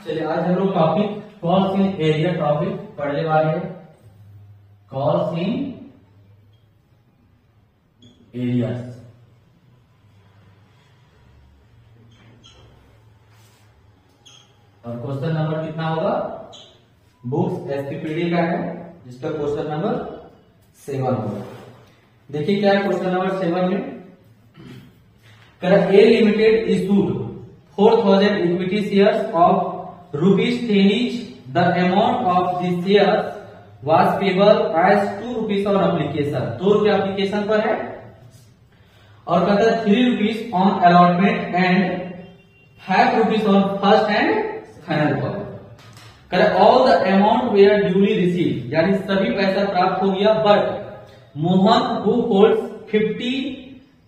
चलिए आज हम लोग topic calls in area topic पढ़ने वाले हैं। Calls in areas. और क्वेश्चन नंबर कितना होगा? बुक्स एसपीपीडी का है, जिसका क्वेश्चन नंबर 7 होगा। देखिए क्या है क्वेश्चन नंबर 7 में। A limited issued 4000 equity shares of ₹10 each. The amount of the shares was payable as ₹2 on application. ₹2 application पर है और कहता है ₹3 on allotment and ₹5 on first and final call. कहता all the amount were duly received, यानी सभी पैसा प्राप्त हो गया, but Mohan who holds 50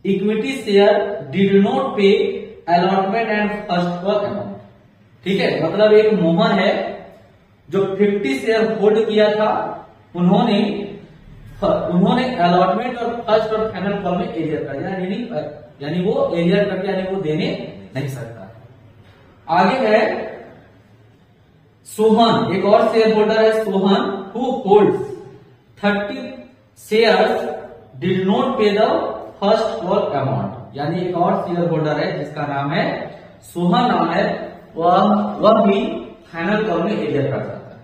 equity share did not pay allotment and first call amount. ठीक है, मतलब एक मोहन है जो 50 शेयर होल्ड किया था, उन्होंने अलॉटमेंट और फर्स्ट और फाइनल कॉल में एरियर कर दिया, यानी वो एरियर करके यानी वो देने नहीं सकता। आगे है सोहन, एक और शेयर होल्डर है Sohan who holds 30 shares did not पे द फर्स्ट कॉल अमाउंट, यानी एक और शेयर होल्डर है जिसका नाम है सोहन नाम है, वह भी फाइनल कॉल में एरियर कर सकता है।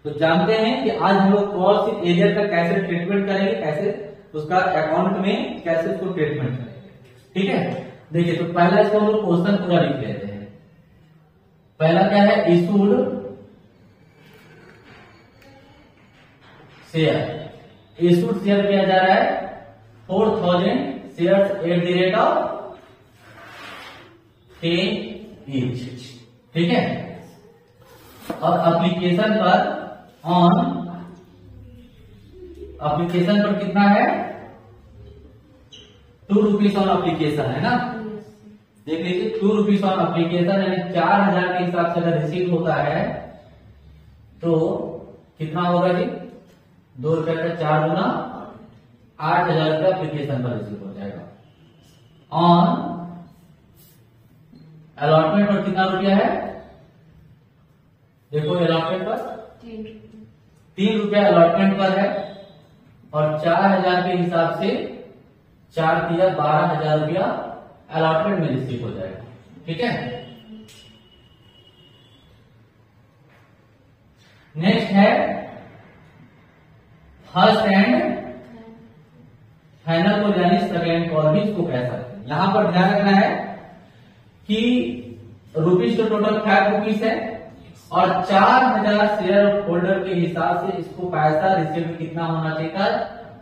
तो जानते हैं कि आज हम लोग कॉल इन एरियर का कैसे ट्रीटमेंट करेंगे, कैसे उसका अकाउंट में कैसे उसको ट्रीटमेंट करेंगे। ठीक है, देखिए तो पहला इसको हम लोग क्वेश्चन पूरा लिख लेते हैं। पहला क्या है? इशूड शेयर, इशूड शेयर किया जा रहा है 4000 shares at the rate of 10 each। ठीक है, और एप्लीकेशन पर कितना है? ₹2 ऑन एप्लीकेशन है ना। देख लीजिए ₹2 ऑन एप्लीकेशन, यानी 4000 के हिसाब से अगर रिसीव होता है तो कितना होगा जी? ₹2 का 4 गुना 8000 रुपया एप्लीकेशन पर रिसीव हो जाएगा। ऑन अलॉटमेंट पर कितना रुपया है? देखो अलॉटमेंट पर ₹3 अलॉटमेंट पर है और 4000 के हिसाब से 4 दिया 12,000 रुपया अलॉटमेंट में रिसीव हो जाएगा। ठीक है, नेक्स्ट है फर्स्ट एंड फाइनल को, यानी सेकेंड कॉल भी इसको कह सकते हैं। यहां पर ध्यान रखना है कि ₹5 तो टोटल ₹5 है और 4000 शेयर होल्डर के हिसाब से इसको पैसा रिसीव कितना होना चाहिए था?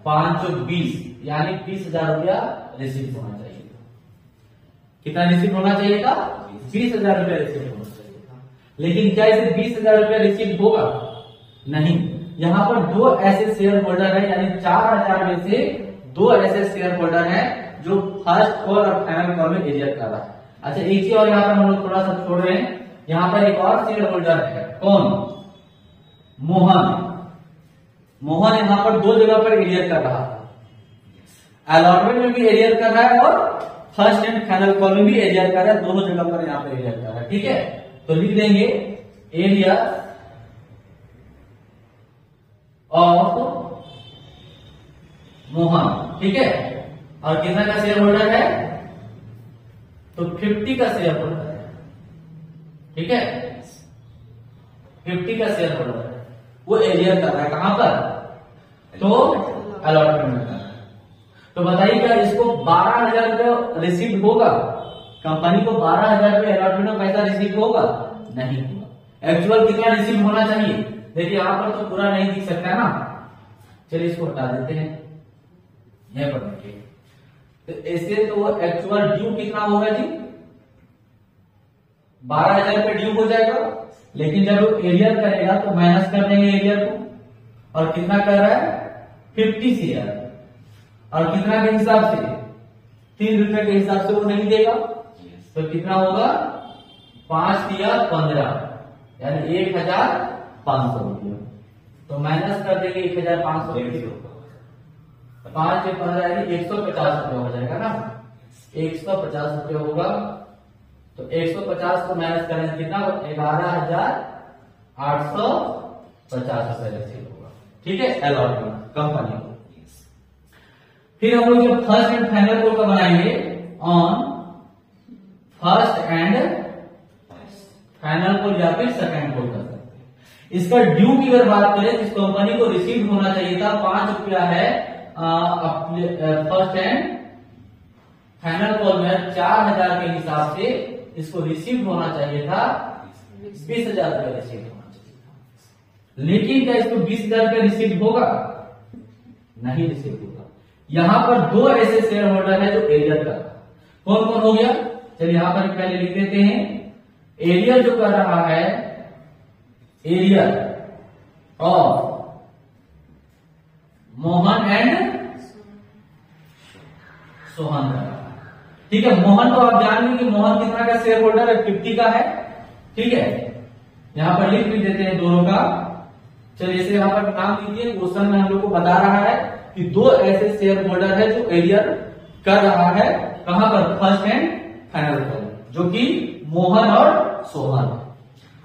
520, यानी 20,000 रुपया रिसीव होना चाहिए था। कितना रिसीव होना चाहिए था? 20,000 रुपया रिसीव होना चाहिए था। लेकिन क्या इसे 20,000 रुपया रिसीव होगा? नहीं। यहां पर 2 ऐसे शेयर होल्डर है, यानी 4000 में से 2 ऐसे शेयर होल्डर है जो फर्स्ट कॉल और फाइनल कॉल में एरियर कर रहा है। अच्छा, एक चीज और यहाँ पर हम लोग थोड़ा सा छोड़ रहे हैं, यहाँ पर एक और शेयर होल्डर है। कौन? मोहन। मोहन यहाँ पर 2 जगह पर एरियर कर रहा था, अलॉटमेंट में भी एरियर कर रहा है और फर्स्ट एंड फाइनल कॉल में भी एरियर कर रहा है, दोनों जगह पर यहाँ पर एरियर कर रहा है। ठीक है, तो लिख देंगे एरिया ऑफ मोहन। ठीक है, और कितना का शेयर होल्डर है? तो 50 का शेयर होल्डर है। ठीक है, 50 का शेयर होल्डर है, वो एरियर कर रहा है कहां पर? तो अलॉटमेंट में कर रहा है। तो बताइए क्या इसको 12,000 रुपया रिसीव होगा? कंपनी को 12,000 रुपया अलॉटमेंट में पैसा रिसीव होगा? नहीं होगा। एक्चुअल कितना रिसीव होना चाहिए? देखिए यहां पर तो पूरा नहीं दिख सकता ना, चलिए इसको हटा देते हैं यहां पर। देखिए तो ऐसे तो एक्चुअल ड्यू कितना होगा जी? 12,000 रुपये ड्यू हो जाएगा, लेकिन जब वो एरियर करेगा तो माइनस कर देंगे एरियर को, और कितना कर रहा है? 50 शेयर, और कितना के हिसाब से? ₹3 के हिसाब से वो नहीं देगा, तो कितना होगा? 5 या 15, यानी 1,500 रुपये। तो माइनस कर देंगे 1,500 रुपये, 5 से 15 यानी 150 रुपये हो जाएगा ना। 150 रुपये होगा तो 150 को माइनस करें कितना 11,850 रुपए रिसीव होगा। ठीक है, अलॉटमेंट कंपनी को। फिर हम लोग जब फर्स्ट एंड फाइनल कोल का बनाएंगे ऑन फर्स्ट एंड फाइनल कोल या फिर सेकंड कोल कर सकते हैं। इसका ड्यू की अगर बात करें, इस कंपनी को रिसीव होना चाहिए था 5 रुपया है फर्स्ट एंड फाइनल कॉल में 4000 के हिसाब से इसको रिसीव होना चाहिए था 20,000 रुपया रिसीव होना चाहिए था। लेकिन क्या इसको 20,000 रुपया रिसीव होगा? नहीं रिसीव होगा। यहां पर 2 ऐसे शेयर होल्डर है जो एरियर का, कौन कौन हो गया? चलिए यहां पर पहले लिख देते हैं। एरियर जो कर रहा है, एरियर और मोहन एंड सोहन का। ठीक है, मोहन को आप जानेंगे कि मोहन कितना का शेयर होल्डर है? 50 का है। ठीक है, यहां पर लिख भी देते हैं दोनों का। चलिए इसे यहां पर नाम दीजिए। क्वेश्चन में हम लोग को बता रहा है कि 2 ऐसे शेयर होल्डर है जो एरियर कर रहा है, कहां पर? फर्स्ट एंड फाइनल पर, जो कि मोहन और सोहन।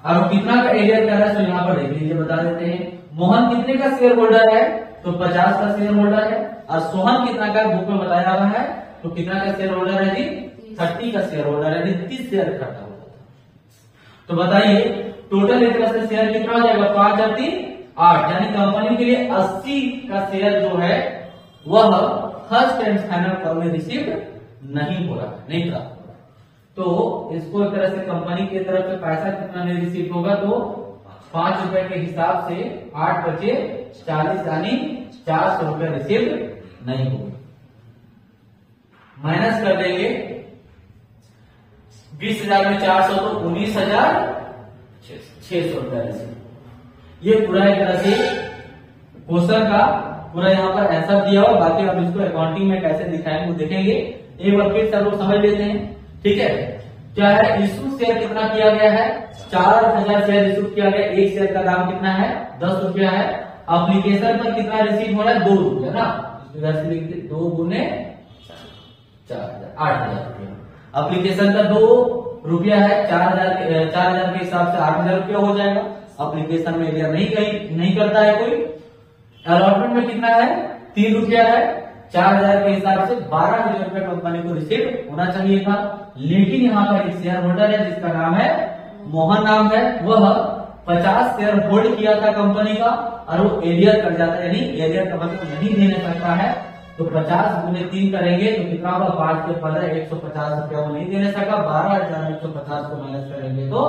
अब कितना का एरियर कर रहा है, तो यहां पर देख लीजिए, बता देते हैं। मोहन कितने का शेयर होल्डर है? तो 50 का शेयर होल्डर है। और सोहन कितना का बुक में बताया रहा है, तो कितना का शेयर होल्डर है जी? 30 का शेयर होल्डर है, 30 शेयर इकट्ठा होता था। तो बताइए टोटल एक तरह से शेयर कितना हो जाएगा? 5 और 3 8, यानी कंपनी के लिए 80 का शेयर जो है वह फर्स्ट एंड फाइनल कॉल में रिसीव नहीं हो रहा है, नहीं प्राप्त हो रहा है। तो इसको एक तरह से कंपनी की तरफ से पैसा कितना नहीं रिसीव होगा? तो 5 रुपए के हिसाब से 8 बचे 40, यानी 400 रुपए रिसीव नहीं होगा। माइनस कर देंगे 20,000 में 400 तो 19,600 रुपया रिसीव। ये पूरा एक तरह से क्वेश्चन का पूरा यहाँ पर आंसर दिया हुआ। बाकी आप इसको अकाउंटिंग में कैसे दिखाएंगे वो देखेंगे। एक बार फिर सब लोग समझ लेते हैं। ठीक है, क्या है? इशू शेयर कितना किया गया है? 4000 शेयर इशू किया गया। एक शेयर का दाम कितना है? 10 रुपया है। एप्लीकेशन पर कितना रिसीव हो रहा है? 2 रुपया ना। इधर से लिखते 2 गुने 4,000 8,000 रुपया। एप्लीकेशन का 2 रुपया है, 4,000 के हिसाब से 8,000 रुपया हो जाएगा। एप्लीकेशन में एरिया नहीं करता है कोई। अलॉटमेंट में कितना है? 3 रुपया है। 4,000 के हिसाब से 12,000 रुपया कंपनी को रिसीव होना चाहिए था। लेकिन यहाँ पर एक शेयर होल्डर है जिसका नाम है मोहन नाम है, वह 50 शेयर होल्ड किया था कंपनी का और वो एरियर कर जाता है, यानी एरियर का मतलब नहीं देने सकता है। तो 50 गुने 3 करेंगे तो कितना होगा? 5 के 15 150 रुपया वो नहीं देने सका। 12,150 को माइनस करेंगे तो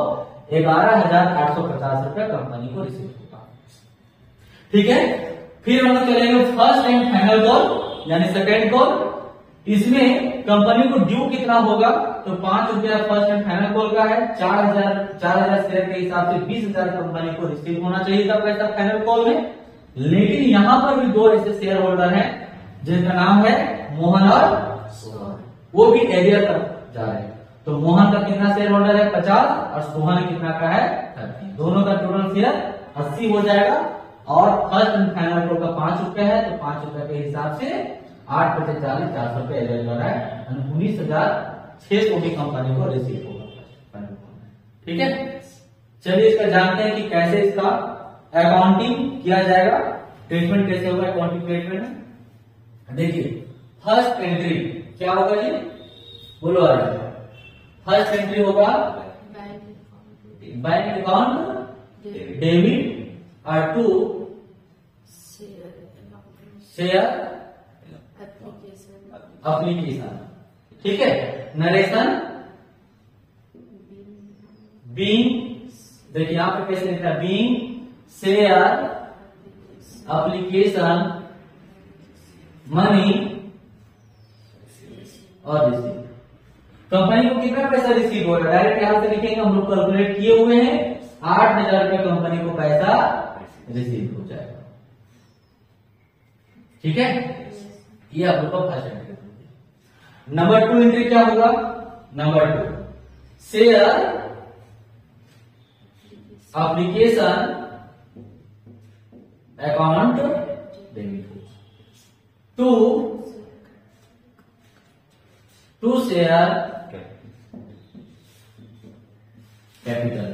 11,850 रुपया कंपनी को रिसीव होगा। ठीक है, फिर हम लोग चलेंगे फर्स्ट एंड फाइनल कॉल यानी सेकेंड कॉल। इसमें कंपनी को ड्यू कितना होगा? तो 5 रुपया फर्स्ट एंड फाइनल कॉल का है। 4,000 शेयर के हिसाब से 20,000 कंपनी को रिसीव होना चाहिए था पैसा फाइनल कॉल में। लेकिन यहां पर भी 2 ऐसे शेयर होल्डर हैं जिनका नाम है मोहन और सोहन, वो भी एरियर कर जा रहे हैं। तो मोहन का कितना शेयर होल्डर है? 50 और सोहन कितना का है? 30। दोनों का टोटल शेयर 80 हो जाएगा। और फर्स्ट एंड फाइनल कॉल का 5 रुपया है, तो 5 रुपए के हिसाब से 8 बचे 40, 400 रुपया एरियर कर रहा है। 19,600 भी कंपनी को रिसीव होगा। ठीक है, चलिए इसका जानते हैं कि कैसे इसका अकाउंटिंग किया जाएगा। ट्रीटमेंट कैसे होगा अकाउंटिंग ट्रीटमेंट में? देखिए फर्स्ट एंट्री क्या होगा जी? बोलो आ रहा है। फर्स्ट एंट्री होगा बैंक अकाउंट डेबिट और 2 शेयर एप्लीकेशन। ठीक है, नरेशन बीइंग, देखिए यहां पे कैसे लिखा है? बीइंग शेयर एप्लीकेशन मनी और रिसीव। कंपनी को कितना पैसा रिसीव हो रहा है? डायरेक्ट यहां से लिखेंगे, हम लोग कैलकुलेट किए हुए हैं। 8,000 रुपया कंपनी को पैसा रिसीव हो जाएगा। ठीक है, ये आप लोग का फर्स्ट एंट्री। नंबर 2 एंट्री क्या होगा? Number 2 share application account debit. 2 share capital.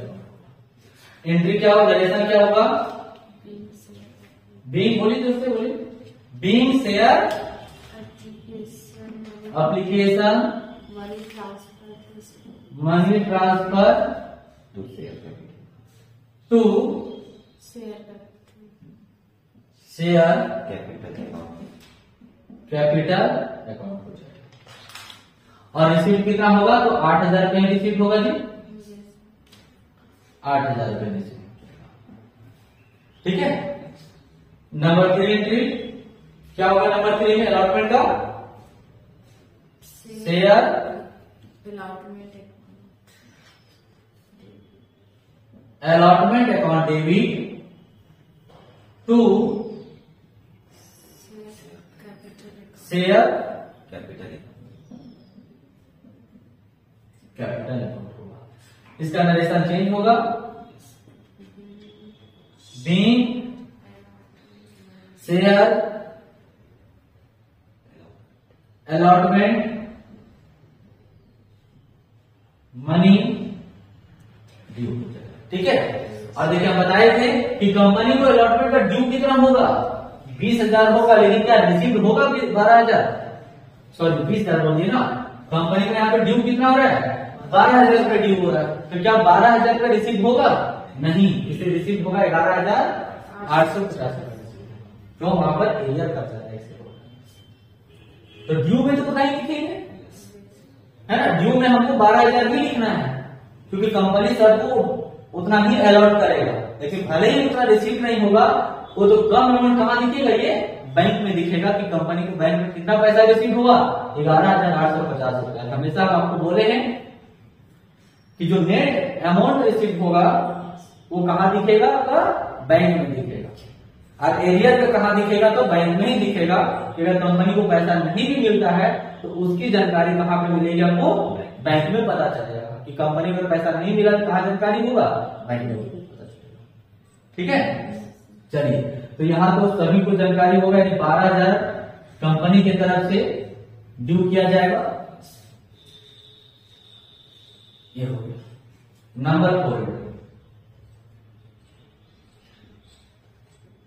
Entry क्या होगा, रिलेशन क्या होगा, बीइंग, बोलिए दोस्तों बोलिए, being share application money transfer to share capital to share capital account capital account हो जाएगा। और रिसीट कितना होगा, तो 8,000 रुपये रिसीट होगा जी, 8,000 रुपये रिसीट। ठीक है। नंबर 3 एंट्री क्या होगा, नंबर 3 में अलॉटमेंट का share allotment account debit to share capital account होगा। इसका नरेशन चेंज होगा, being share allotment money due. ठीक है। और देखिए हम बताए थे कि कंपनी को अलॉटमेंट का ड्यू कितना होगा, 20,000 होगा, लेकिन क्या रिसीव होगा 12,000, सॉरी 20,000 बोलिए ना, कंपनी का यहाँ पे ड्यू कितना हो रहा है, 12,000 रुपये ड्यू हो रहा है। तो क्या 12,000 का रिसीव होगा, नहीं, इसे रिसीव होगा 11,850 रुपये, क्यों, वहां पर एरियर कर जाता है। तो ड्यू में तो पता ही लिखेंगे, है ना, ड्यू में हमको 12,000 भी लिखना है, क्योंकि कंपनी सबको उतना ही अलॉट करेगा, लेकिन भले ही उतना रिसीट नहीं होगा, वो तो कम अमाउंट कहाँ दिखेगा, ये बैंक में दिखेगा कि कंपनी को बैंक में कितना पैसा रिसीव हुआ, 11,850 रुपया। हमेशा हम आपको बोले हैं कि जो नेट अमाउंट रिसीव होगा वो कहाँ दिखेगा, आपका बैंक में दिखेगा, और एरियर का कहाँ दिखेगा, तो बैंक में ही दिखेगा। अगर कंपनी को पैसा नहीं भी मिलता है तो उसकी जानकारी कहाँ पे मिलेगी, आपको बैंक में पता चलेगा कि कंपनी को पैसा नहीं मिला तो कहाँ जानकारी होगा, बैंक में पता चलेगा। ठीक है। चलिए, तो यहाँ तो सभी को जानकारी होगा, यानी 12,000 कंपनी की तरफ से ड्यू किया जाएगा। ये हो गया। नंबर 4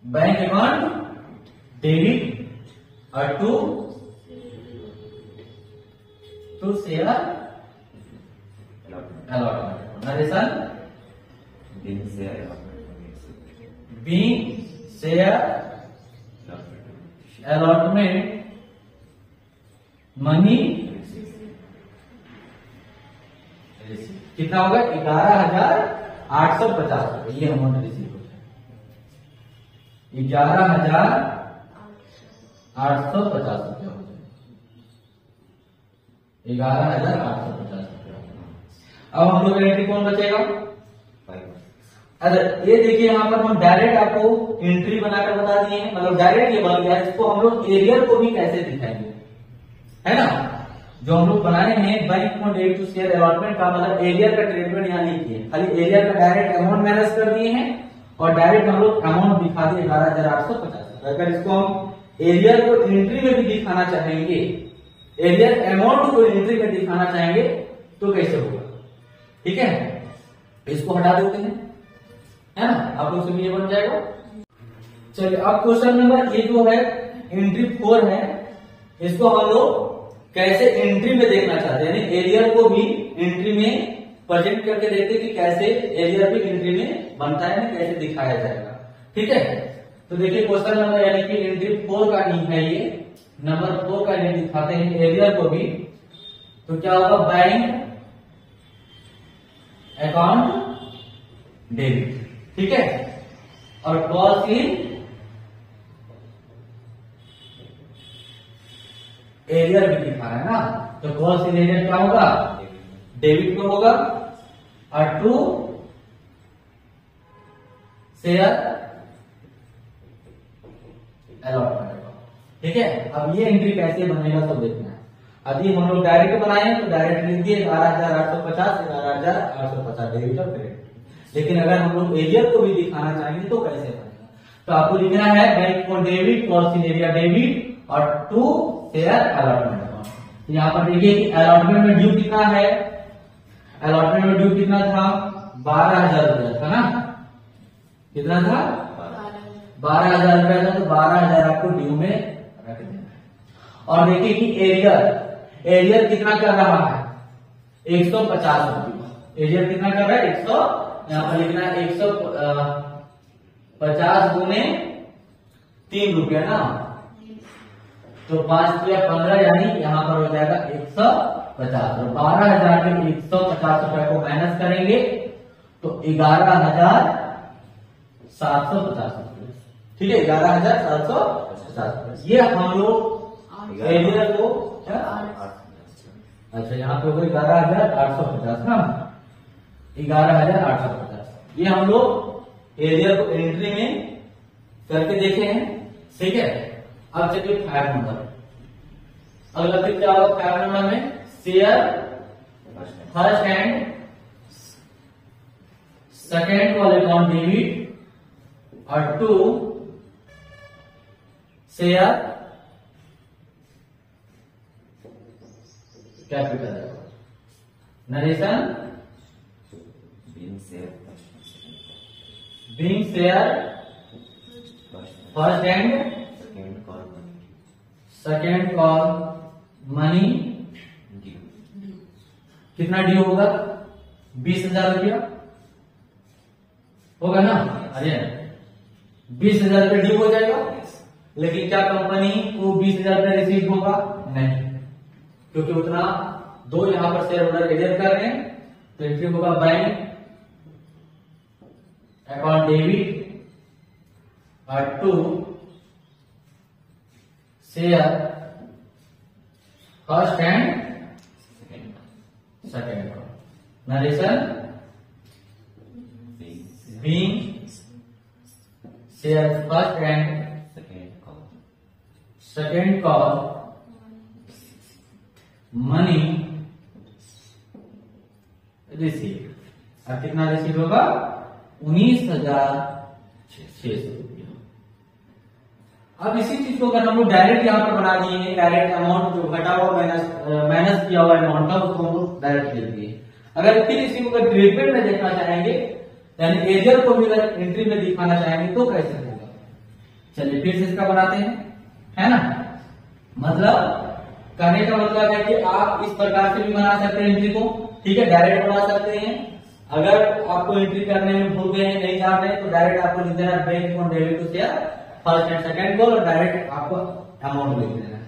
बैंक अकाउंट डेबिट और to share allotment narration being share allotment money कितना होगा, 11,850 रुपये, ये अमाउंट रिसीव हो जाए, 11,850 रुपया हो जाए, 11,850 रुपया। अब हम लोग एंट्री कौन बचेगा, अच्छा ये देखिए यहाँ पर हम डायरेक्ट आपको एंट्री बनाकर बता दिए हैं, मतलब डायरेक्ट ये बन गया। इसको हम लोग एरियर को भी कैसे दिखाएंगे, है ना, जो हम लोग बनाए हैं bank account debit to share allotment का, मतलब एरियर का ट्रीटमेंट यहाँ नहीं किए, खाली एरियर का डायरेक्ट अमाउंट मैनेज कर दिए हैं और डायरेक्ट हम लोग अमाउंट दिखा दिए 11,850। अगर इसको हम एरियर को एंट्री में भी दिखाना चाहेंगे, एरियर अमाउंट को एंट्री में दिखाना चाहेंगे तो कैसे होगा, ठीक है, इसको हटा देते हैं, है ना, आप लोग से भी ये बन जाएगा। चलिए अब क्वेश्चन नंबर ये जो है एंट्री 4 है, इसको हम लोग कैसे एंट्री में देखना चाहते हैं, यानी एरियर को भी एंट्री में प्रेजेंट करके देखते कि कैसे एरियर भी एंट्री में बनता है, कैसे दिखाया जाएगा। ठीक है, तो देखिए क्वेश्चन नंबर यानी कि एंट्री 4 का नहीं है ये, नंबर 4 का ये दिखाते हैं एरियर को भी। तो क्या होगा, बैंक अकाउंट डेबिट, ठीक है, और कॉस्ट इन एरियर भी दिखाना है ना, तो कॉस्ट इन एरियर क्या होगा, डेबिट को होगा, और टू शेयर अलॉटमेंट, ठीक है। अब ये एंट्री कैसे बनेगा सब देखना है। अभी हम लोग डायरेक्ट बनाए हैं तो डायरेक्ट लिख दिए 11,850, 11,850 डेबिट और क्रेडिट। लेकिन अगर हम लोग एरियर को भी दिखाना चाहेंगे तो कैसे बनेगा, तो आपको लिखना है बैंक को debit, cost in area debit और टू शेयर अलॉटमेंट अकाउंट। यहाँ पर देखिए कि अलॉटमेंट में ड्यू कितना है, अलॉटमेंट में ड्यू कितना था 12,000 रुपया था ना, कितना था 12,000 रुपया था, तो 12,000 आपको ड्यू में रख देना है। और देखिए कि एरियर कितना कर रहा है 150 रुपये, एरियर कितना कर रहा है 100, यहाँ पर लिखना है 150 गुने 3 रुपया ना, तो 5 या 15 यानी यहाँ पर हो जाएगा 150। और 12,000 में 150 रुपए को माइनस करेंगे तो 11,750 रुपये, ठीक है 11,750 रुपये। ये हम लोग एरियर को अच्छा यहाँ पे हो गई 11,850 ना, 11,850। ये हम लोग एरियर को एंट्री में करके देखे हैं, ठीक है। अब चलिए 5 नंबर, अगला फिर क्या होगा 5 नंबर में, share first and second call account debit और 2 share capital narration being share first and second call money, कितना ड्यू होगा 20,000 रुपया होगा ना, अरे 20,000 रुपया ड्यू हो जाएगा। लेकिन क्या कंपनी को 20,000 रुपया रिसीव होगा, नहीं, क्योंकि उतना 2 यहां पर शेयर होल्डर एडियर कर रहे हैं, तो एंट्री होगा बैंक अकाउंट डेबिट और 2 share first and second call narration being share first and second call money receive. अब कितना रिसीव होगा 19,600 रुपया। अब इसी चीज को अगर हम लोग डायरेक्ट यहाँ पर बना दिए, डायरेक्ट अमाउंट जो घटा हुआ माइनस किया हुआ अमाउंट था उसको हम लोग डायरेक्ट लिख दिए। अगर फिर इसी को ट्रीटमेंट में देखना चाहेंगे, यानी एरियर को भी अगर एंट्री में दिखाना चाहेंगे तो कैसे होगा, चलिए फिर से इसका बनाते हैं, है ना। मतलब कहने का मतलब है कि आप इस प्रकार से भी बना सकते हैं एंट्री को, ठीक है, डायरेक्ट बना सकते हैं। अगर आपको एंट्री करने में भूल गए हैं, नहीं जान रहे, तो डायरेक्ट आपको लिख देना bank account debit to share first and second call और डायरेक्ट आपको अमाउंट लिख देना है,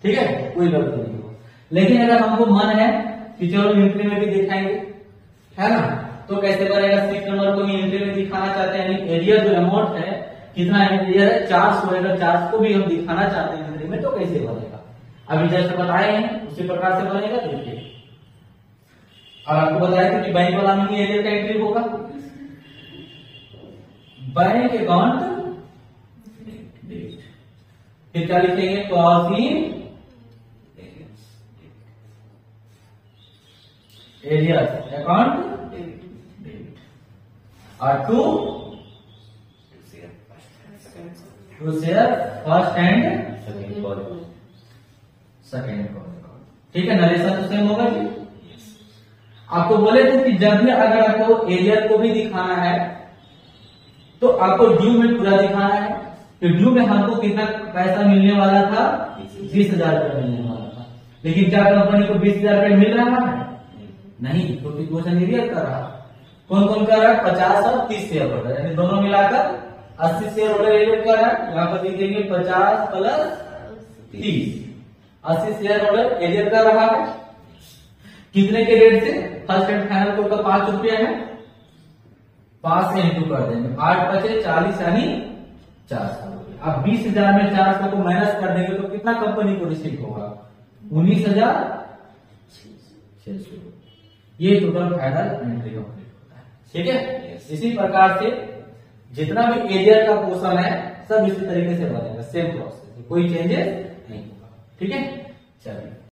ठीक है, कोई गलती नहीं हो। लेकिन अगर हमको मन है कि चलो एंट्री में भी दिखाएंगे, है ना, तो कैसे बनेगा 6 नंबर को ही एंट्री में दिखाना चाहते हैं, एरियर जो अमाउंट है कितना एरियर है 400, अगर 400 को भी हम दिखाना चाहते हैं एंट्री में तो कैसे बनेगा, अभी जैसे बताए हैं उसी प्रकार से बनेगा। देखिए और आपको बताया था कि बैंक वाला में एरियर का एंट्री होगा बैंक अकाउंट, फिर क्या लिखेंगे कॉस्ट इन एरियर अकाउंट और 2 share first and second call, ठीक है, नरेशन तो सेम होगा जी। आपको बोले थे कि जब भी अगर आपको एरियर को भी दिखाना है तो आपको ड्यू में पूरा दिखाना है, तो ड्यू में हमको कितना पैसा मिलने वाला था 20,000 रुपया मिलने वाला था, लेकिन क्या कंपनी को 20,000 रुपया मिल रहा है, नहीं, क्योंकि क्वेश्चन एरियर कर रहा, कौन कौन कर रहा है 50 और 30 शेयर होल्डर, यानी दोनों मिलाकर 80 शेयर होल्डर एरियर कर रहा है। यहाँ पर लिखेंगे 50 प्लस 30, 80 शेयर होल्डर एरियर कर रहा है, कितने के रेट से, फर्स्ट एंड फाइनल कोड का 5 रुपया है, 5 से इंटू कर देंगे, 8 बचे 40 यानी 400 रुपये। अब 20,000 में 400 को माइनस कर देंगे तो कितना कंपनी को रिसीव होगा 19,600। ये टोटल फाइनल एंट्री कंप्लीट होता है, ठीक है। इसी प्रकार से जितना भी एरियर का पोर्शन है सब इसी तरीके से बनेगा, सेम प्रोसेस, कोई चेंजेस नहीं होगा, ठीक है। चलिए